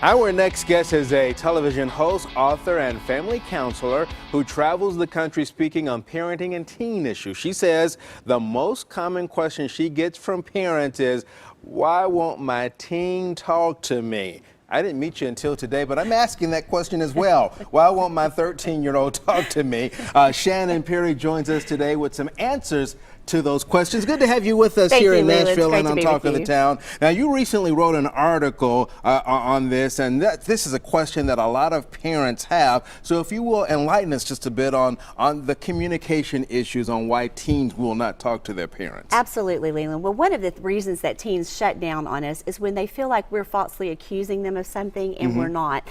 Our next guest is a television host, author, and family counselor who travels the country speaking on parenting and teen issues. She says the most common question she gets from parents is, "Why won't my teen talk to me?" I didn't meet you until today, but I'm asking that question as well. Why won't my 13-year-old talk to me? Shannon Perry joins us today with some answers to those questions. Good to have you with us here in Nashville and on Talk of the Town. Now, you recently wrote an article on this, and this is a question that a lot of parents have. So if you will enlighten us just a bit on the communication issues on why teens will not talk to their parents. Absolutely, Leland. Well, one of the reasons that teens shut down on us is when they feel like we're falsely accusing them of something and we're not.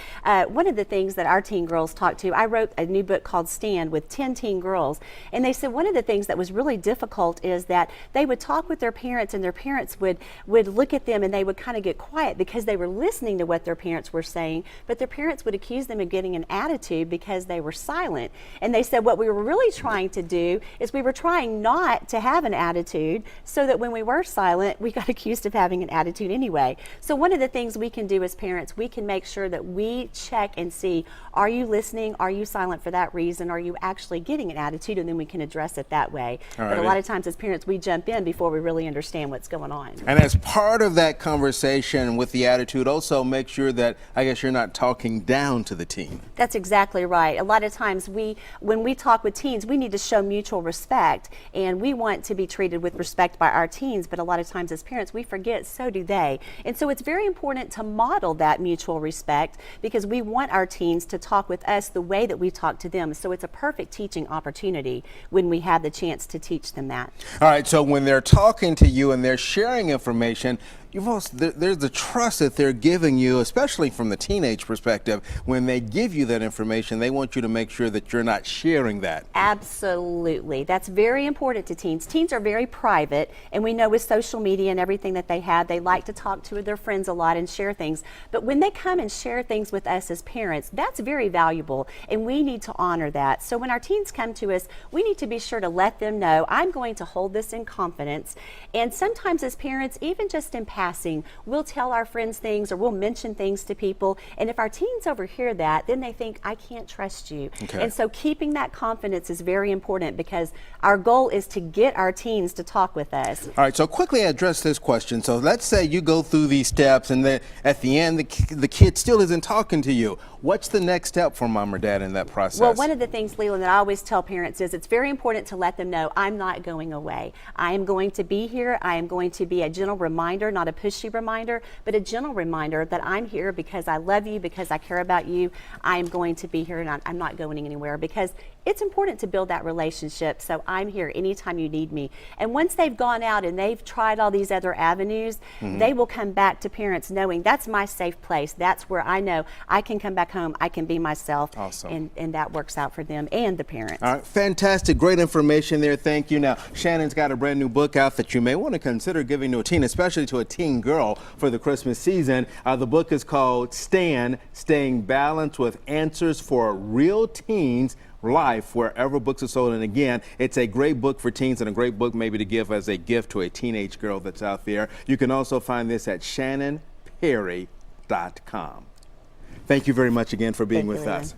One of the things that our teen girls talk to, I wrote a new book called Stand with 10 teen girls, and they said one of the things that was really difficult is that they would talk with their parents and their parents would look at them and they would kind of get quiet because they were listening to what their parents were saying, but their parents would accuse them of getting an attitude because they were silent. And they said what we were really trying to do is we were trying not to have an attitude so that when we were silent, we got accused of having an attitude anyway. So one of the things we can do as parents, we can make sure that we check and see, are you listening? Are you silent for that reason? Are you actually getting an attitude? And then we can address it that way. But a lot of times as parents, we jump in before we really understand what's going on. And as part of that conversation with the attitude, also make sure that, I guess, you're not talking down to the teen. That's exactly right. A lot of times when we talk with teens, we need to show mutual respect, and we want to be treated with respect by our teens, but a lot of times as parents, we forget, so do they. And so it's very important to model that mutual respect because we want our teens to talk with us the way that we talk to them. So it's a perfect teaching opportunity when we have the chance to teach them that. All right, so when they're talking to you and they're sharing information, there's the trust that they're giving you, especially from the teenage perspective. When they give you that information, they want you to make sure that you're not sharing that. Absolutely. That's very important to teens. Teens are very private, and we know with social media and everything that they have, they like to talk to their friends a lot and share things. But when they come and share things with us as parents, that's very valuable, and we need to honor that. So when our teens come to us, we need to be sure to let them know, I'm going to hold this in confidence. And sometimes as parents, even just in passing, we'll tell our friends things or we'll mention things to people, and if our teens overhear that, then they think, I can't trust you. And so keeping that confidence is very important because our goal is to get our teens to talk with us. All right, so quickly address this question. So let's say you go through these steps and then at the end the kid still isn't talking to you. What's the next step for mom or dad in that process? Well, one of the things, Leland, that I always tell parents is it's very important to let them know I'm not going away. I am going to be here. I am going to be a gentle reminder, not a pushy reminder, but a gentle reminder that I'm here because I love you, because I care about you. I am going to be here and I'm not going anywhere because it's important to build that relationship. So I'm here anytime you need me. And once they've gone out and they've tried all these other avenues, they will come back to parents knowing that's my safe place. That's where I know I can come back home. I can be myself. Awesome. And that works out for them and the parents. All right, fantastic. Great information there. Thank you. Now, Shannon's got a brand new book out that you may want to consider giving to a teen, especially to a teen girl for the Christmas season. The book is called Stand, Staying Balanced with Answers for a Real Teen's Life, wherever books are sold. And again, it's a great book for teens and a great book maybe to give as a gift to a teenage girl that's out there. You can also find this at shannonperry.com. Thank you very much again for being with us.